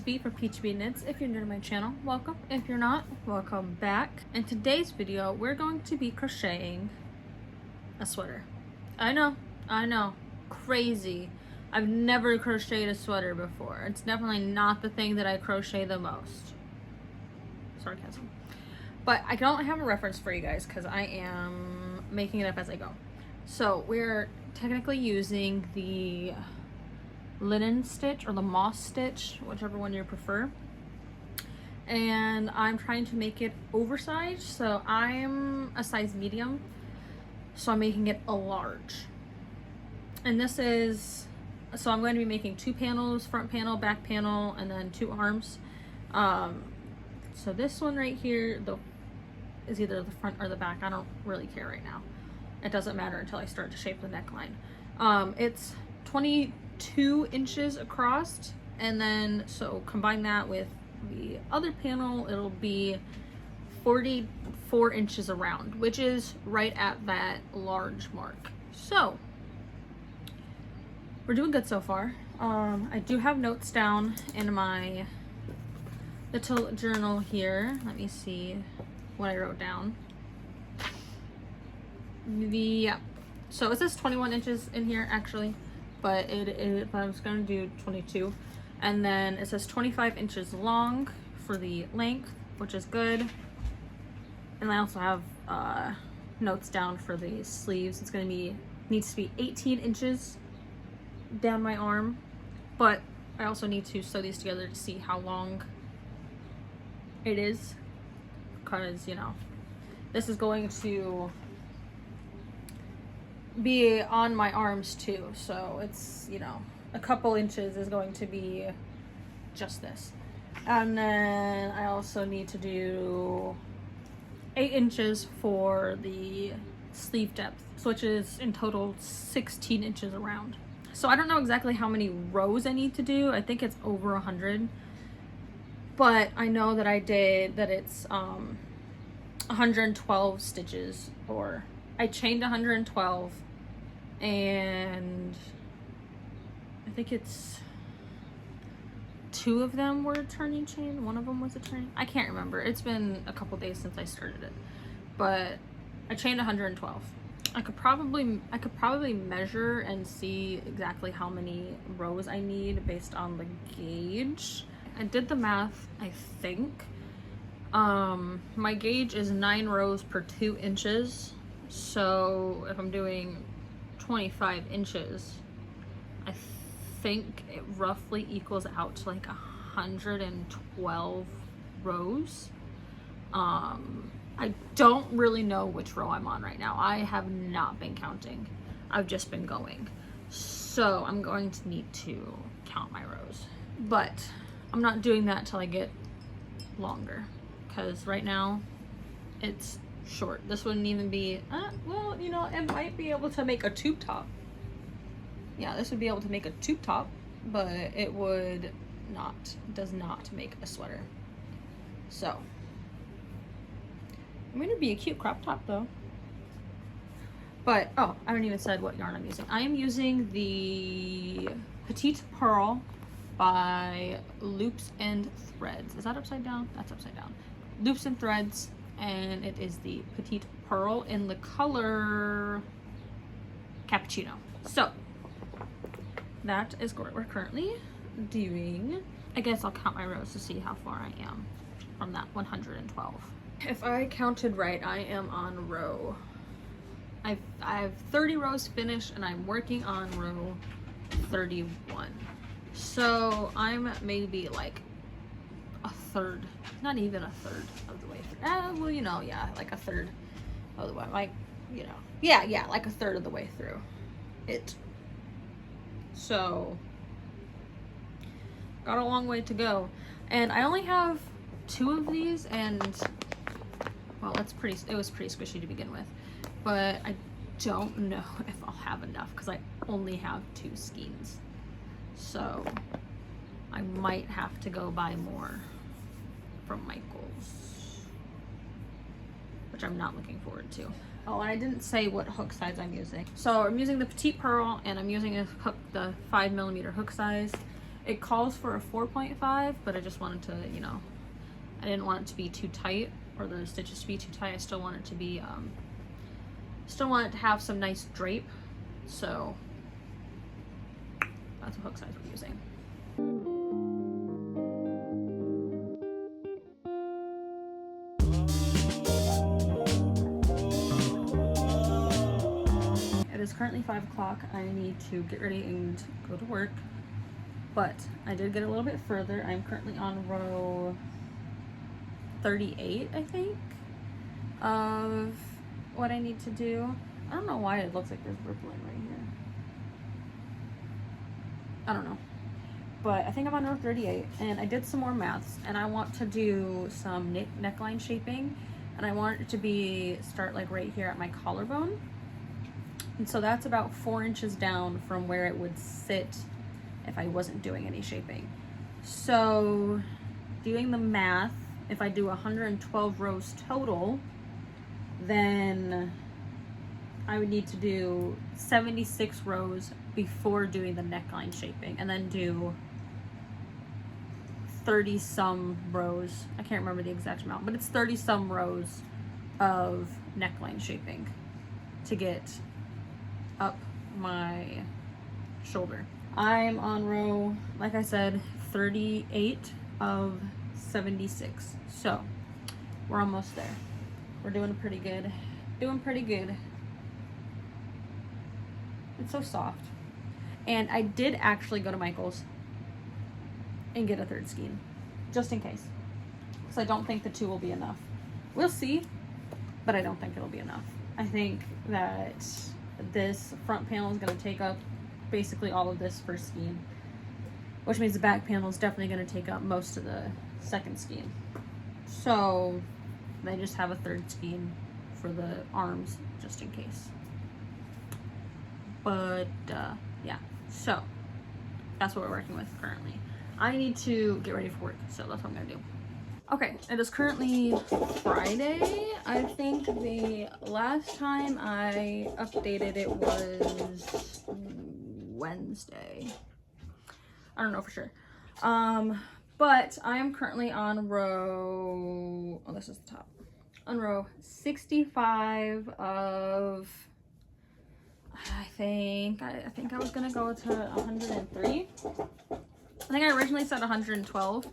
B for Peach Bee Knits. If you're new to my channel, welcome. If you're not, welcome back. In today's video, we're going to be crocheting a sweater. I know, crazy. I've never crocheted a sweater before. It's definitely not the thing that I crochet the most. Sarcasm. But I don't have a reference for you guys because I am making it up as I go. So we're technically using the linen stitch or the moss stitch, whichever one you prefer. And I'm trying to make it oversized. So I'm a size medium. So I'm making it a large. And this is, so I'm going to be making 2 panels, front panel, back panel, and then 2 arms. So this one right here, is either the front or the back. I don't really care right now. It doesn't matter until I start to shape the neckline. It's 22 inches across, and then so combine that with the other panel, it'll be 44 inches around, which is right at that large mark. So we're doing good so far. I do have notes down in my little journal here. Let me see what I wrote down. So it says 21 inches in here actually, but I was gonna do 22. And then it says 25 inches long for the length, which is good. And I also have notes down for the sleeves. It's needs to be 18 inches down my arm, but I also need to sew these together to see how long it is, because you know this is going to be on my arms too, so it's, you know, a couple inches is going to be just this. And then I also need to do 8 inches for the sleeve depth, which is in total 16 inches around. So I don't know exactly how many rows I need to do. I think it's over 100, but I know that it's 112 stitches, or I chained 112, and I think it's 2 of them were turning chain, 1 of them was a turning, I can't remember. It's been a couple days since I started it, but I chained 112. I could probably measure and see exactly how many rows I need based on the gauge. I did the math, I think. My gauge is 9 rows per 2 inches. So if I'm doing 25 inches, I think it roughly equals out to like 112 rows. I don't really know which row I'm on right now. I have not been counting. I've just been going. So I'm going to need to count my rows. But I'm not doing that till I get longer, because right now it's short. This wouldn't even be, well, you know, it might be able to make a tube top. Yeah, this would be able to make a tube top, but it would not, does not make a sweater. So I'm gonna be a cute crop top though. But oh, I haven't even said what yarn I'm using. I am using the Petite Pearl by Loops and Threads. Is that upside down? That's upside down. Loops and Threads, and it is the Petite Pearl in the color Cappuccino. So that is what we're currently doing. I guess I'll count my rows to see how far I am from that 112. If I counted right, I am on row, I have 30 rows finished, and I'm working on row 31. So I'm maybe like a third, not even a third of the way through. Well, you know, yeah, like a third of the way, like, you know, yeah, like a third of the way through it. So got a long way to go, and I only have 2 of these, and well, it was pretty squishy to begin with, but I don't know if I'll have enough because I only have 2 skeins. So I might have to go buy more from Michael's, which I'm not looking forward to. Oh, and I didn't say what hook size I'm using. So I'm using the Petite Pearl, and I'm using the 5mm hook size. It calls for a 4.5, but I just wanted to, you know, I didn't want it to be too tight or the stitches to be too tight. I still want it to be, still want it to have some nice drape. So that's a hook size we're using. It is currently 5 o'clock. I need to get ready and go to work, but I did get a little bit further. I'm currently on row 38, I think, of what I need to do. I don't know why it looks like there's rippling right here. I don't know, but I think I'm on row 38, and I did some more maths, and I want to do some neckline shaping, and I want it to start like right here at my collarbone. And so that's about 4 inches down from where it would sit if I wasn't doing any shaping. So doing the math, if I do 112 rows total, then I would need to do 76 rows before doing the neckline shaping, and then do 30 some rows. I can't remember the exact amount, but it's 30 some rows of neckline shaping to get up my shoulder. I'm on row, like I said, 38 of 76. So we're almost there. We're doing pretty good. Doing pretty good. It's so soft. And I did actually go to Michael's and get a third skein, just in case. Because I don't think the 2 will be enough. We'll see, but I don't think it'll be enough. I think that this front panel is going to take up basically all of this first skein, which means the back panel is definitely going to take up most of the second skein. So they just have a third skein for the arms, just in case. But yeah, so that's what we're working with currently. I need to get ready for work, so that's what I'm gonna do. Okay, it is currently Friday. I think the last time I updated it was Wednesday. I don't know for sure. But I am currently on row, oh, this is the top. On row 65 of, I think I was gonna go to 103. I think I originally said 112,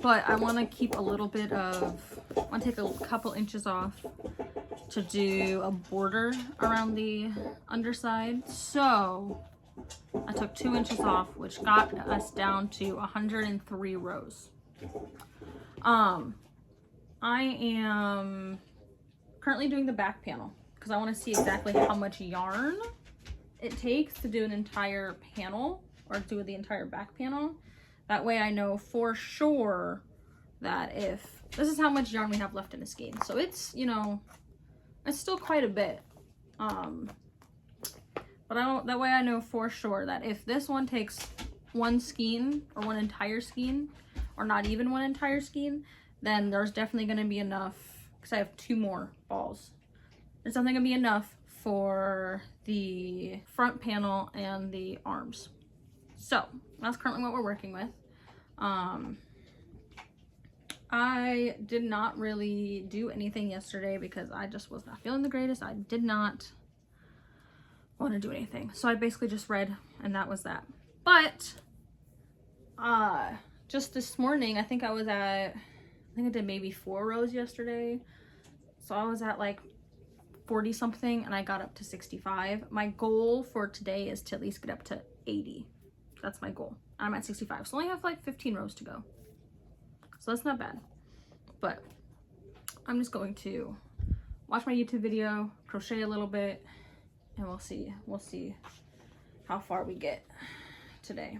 but I want to keep a little bit of, I want to take a couple inches off to do a border around the underside. So I took 2 inches off, which got us down to 103 rows. I am currently doing the back panel because I want to see exactly how much yarn it takes to do an entire panel, or do the entire back panel. That way I know for sure that if this is how much yarn we have left in the skein. So it's, you know, it's still quite a bit. But that way I know for sure that if this one takes one skein or one entire skein, or not even one entire skein, then there's definitely going to be enough, because I have 2 more balls. There's definitely going to be enough for the front panel and the arms. So that's currently what we're working with. I did not really do anything yesterday because I just was not feeling the greatest. I did not want to do anything. So I basically just read, and that was that. But just this morning, I think I did maybe 4 rows yesterday. So I was at like 40 something and I got up to 65. My goal for today is to at least get up to 80. That's my goal. I'm at 65, so I only have like 15 rows to go. So that's not bad. But I'm just going to watch my YouTube video, crochet a little bit, and we'll see how far we get today.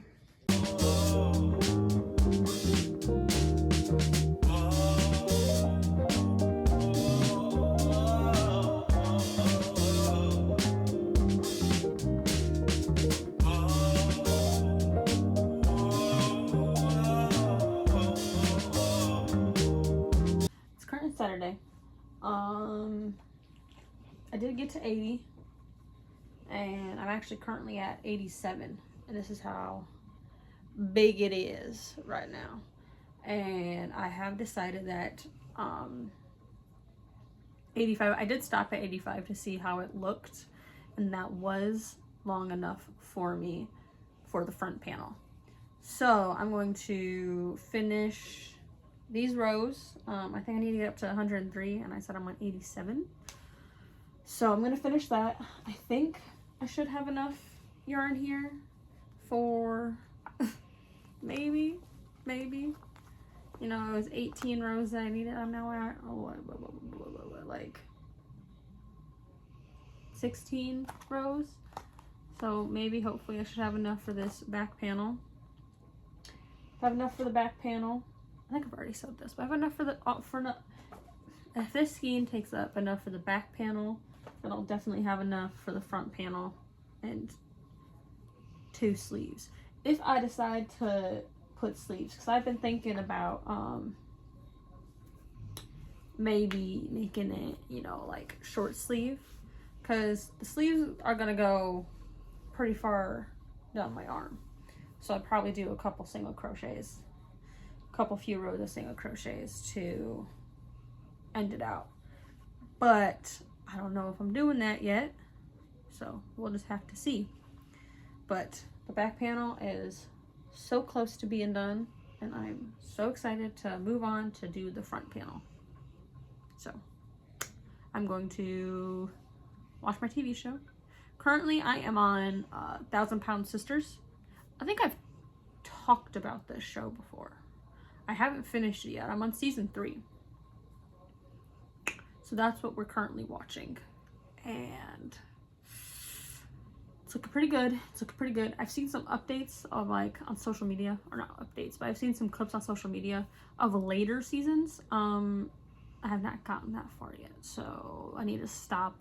Saturday. I did get to 80, and I'm actually currently at 87, and this is how big it is right now. And I have decided that 85, I did stop at 85 to see how it looked, and that was long enough for me for the front panel. So I'm going to finish these rows. I think I need to get up to 103, and I said I'm on 87. So I'm going to finish that. I think I should have enough yarn here for maybe, you know, it was 18 rows that I needed. I'm now at, like 16 rows. So maybe, hopefully, I should have enough for this back panel. If I have enough for the back panel, I think I've already sewed this, but I have enough for the, if this skein takes up enough for the back panel, then I'll definitely have enough for the front panel and 2 sleeves. If I decide to put sleeves, because I've been thinking about maybe making it, you know, like short sleeve, because the sleeves are gonna go pretty far down my arm. So I'd probably do a couple single crochets, few rows of single crochets to end it out. But I don't know if I'm doing that yet, so we'll just have to see. But the back panel is so close to being done, and I'm so excited to move on to do the front panel. So I'm going to watch my TV show. Currently I am on 1,000 Pound Sisters. I think I've talked about this show before. I haven't finished it yet. I'm on season 3. So that's what we're currently watching. And it's looking pretty good. It's looking pretty good. I've seen some updates of, like, on social media, or not updates, but I've seen some clips on social media of later seasons. I have not gotten that far yet, so I need to stop.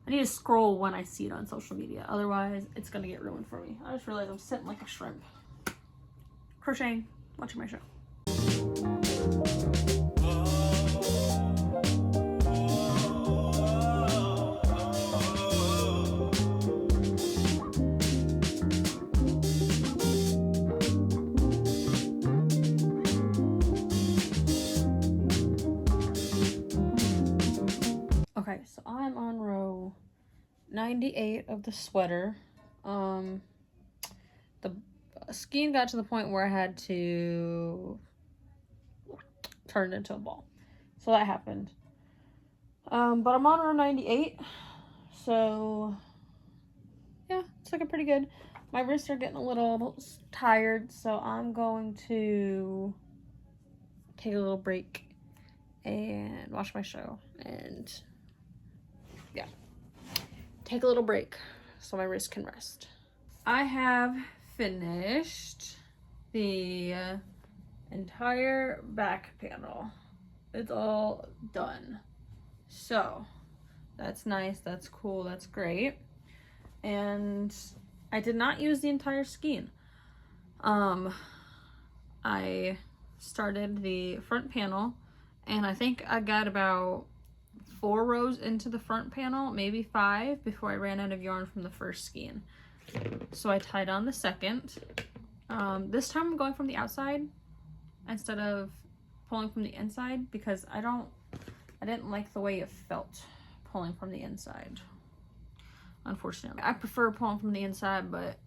I need to scroll when I see it on social media. Otherwise, it's gonna get ruined for me. I just realized I'm sitting like a shrimp. Crocheting, watching my show. Okay, so I'm on row 98 of the sweater. The skein got to the point where I had to turn it into a ball. So that happened. But I'm on row 98. So yeah, it's looking pretty good. My wrists are getting a little tired, so I'm going to take a little break and watch my show, and yeah, take a little break so my wrist can rest. I have finished the entire back panel. It's all done. So that's nice, that's cool, that's great. And I did not use the entire skein. I started the front panel, and I think I got about 4 rows into the front panel, maybe 5, before I ran out of yarn from the first skein. So I tied on the second. This time I'm going from the outside instead of pulling from the inside, because I didn't like the way it felt pulling from the inside, unfortunately. I prefer pulling from the inside, but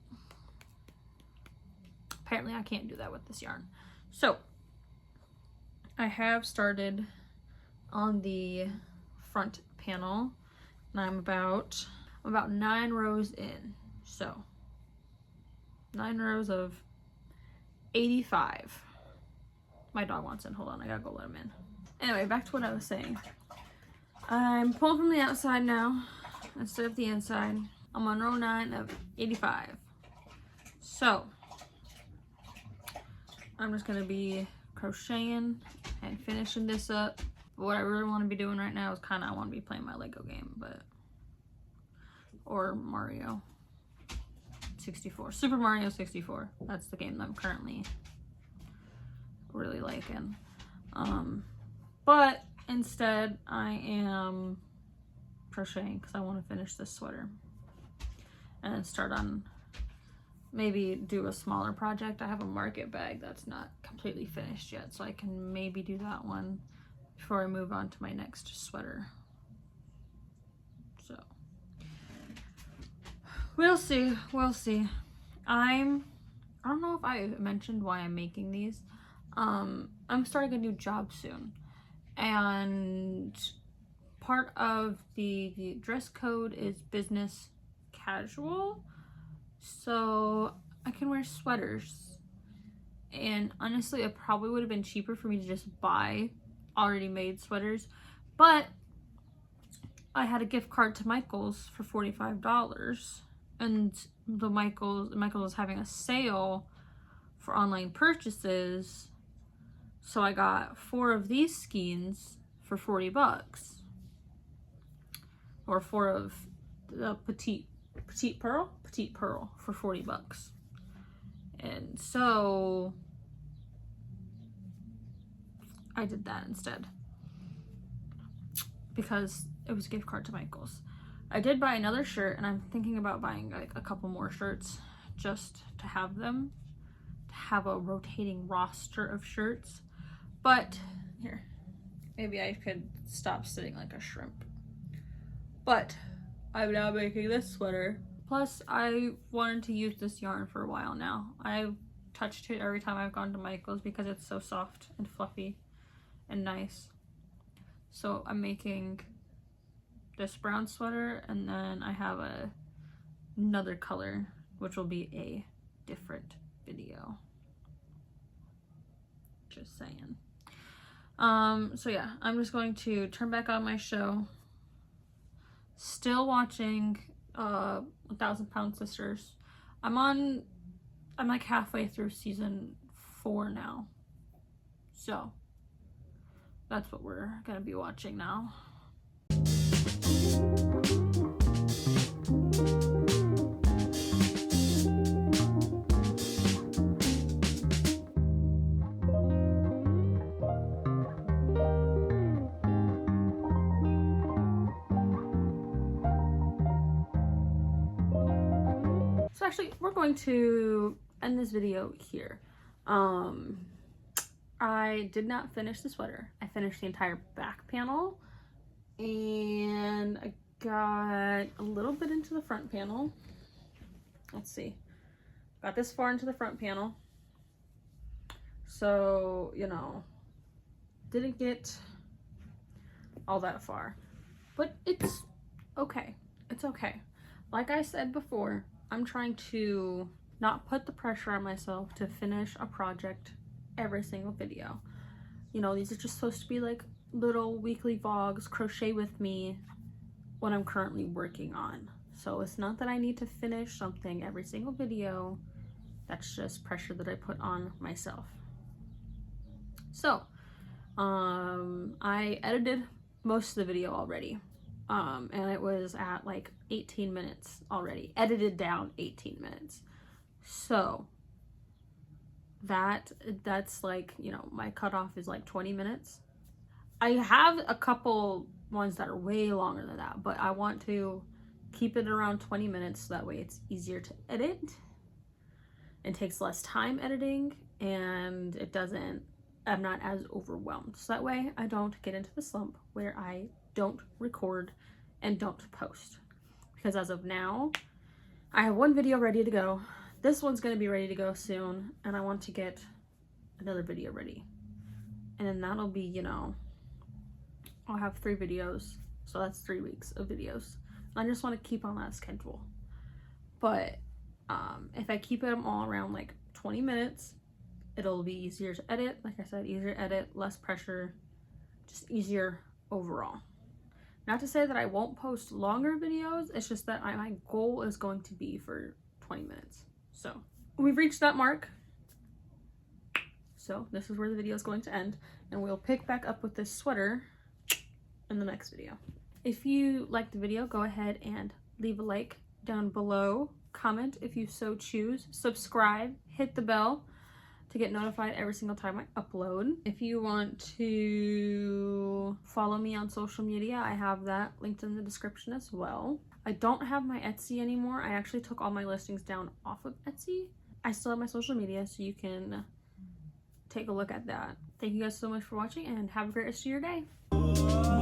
apparently I can't do that with this yarn. So I have started on the front panel, and I'm about 9 rows in. So 9 rows of 85. My dog wants in. Hold on, I gotta go let him in. Anyway, back to what I was saying. I'm pulling from the outside now instead of the inside. I'm on row 9 of 85. So I'm just gonna be crocheting and finishing this up. But what I really want to be doing right now is I want to be playing my Lego game, or Mario 64. Super Mario 64. That's the game that I'm currently really liking. But instead I am crocheting because I want to finish this sweater and then start on maybe do a smaller project. I have a market bag that's not completely finished yet, so I can maybe do that one before I move on to my next sweater. So we'll see. I don't know if I mentioned why I'm making these. I'm starting a new job soon, and part of the dress code is business casual, so I can wear sweaters. And honestly, it probably would have been cheaper for me to just buy already made sweaters, but I had a gift card to Michael's for $45, and the Michael's is having a sale for online purchases, so I got 4 of these skeins for $40, or 4 of the petite pearl for $40. And so I did that instead because it was a gift card to Michael's. I did buy another shirt, and I'm thinking about buying like a couple more shirts just to have them, to have a rotating roster of shirts. But here, maybe I could stop sitting like a shrimp. But I'm now making this sweater. Plus, I wanted to use this yarn for a while now. I've touched it every time I've gone to Michael's because it's so soft and fluffy and nice. So I'm making this brown sweater, and then I have another color, which will be a different video. Just saying. So yeah, I'm just going to turn back on my show. Still watching 1,000 Pound Sisters. I'm like halfway through season 4 now. So that's what we're gonna be watching now. So actually, we're going to end this video here. I did not finish the sweater. I finished the entire back panel, and I got a little bit into the front panel. Let's see. Got this far into the front panel. So, you know, didn't get all that far. But it's okay. It's okay. Like I said before, I'm trying to not put the pressure on myself to finish a project every single video. You know, these are just supposed to be like little weekly vlogs, crochet with me, what I'm currently working on. So it's not that I need to finish something every single video. That's just pressure that I put on myself. So I edited most of the video already, and it was at like 18 minutes already, edited down 18 minutes. So that's like, you know, my cutoff is like 20 minutes. I have a couple ones that are way longer than that, but I want to keep it around 20 minutes so that way it's easier to edit and takes less time editing, and I'm not as overwhelmed. So that way I don't get into the slump where I don't record and don't post. Because as of now, I have one video ready to go. This one's going to be ready to go soon, and I want to get another video ready. And then that'll be, you know, I'll have 3 videos. So that's 3 weeks of videos. I just want to keep on that schedule. But if I keep them all around like 20 minutes, it'll be easier to edit. Like I said, easier to edit, less pressure, just easier overall. Not to say that I won't post longer videos, it's just that my goal is going to be for 20 minutes. So we've reached that mark. So this is where the video is going to end, and we'll pick back up with this sweater in the next video. If you liked the video, go ahead and leave a like down below, comment if you so choose, subscribe, hit the bell to get notified every single time I upload. If you want to follow me on social media, I have that linked in the description as well. I don't have my Etsy anymore. I actually took all my listings down off of Etsy. I still have my social media, so you can take a look at that. Thank you guys so much for watching, and have a great rest of your day.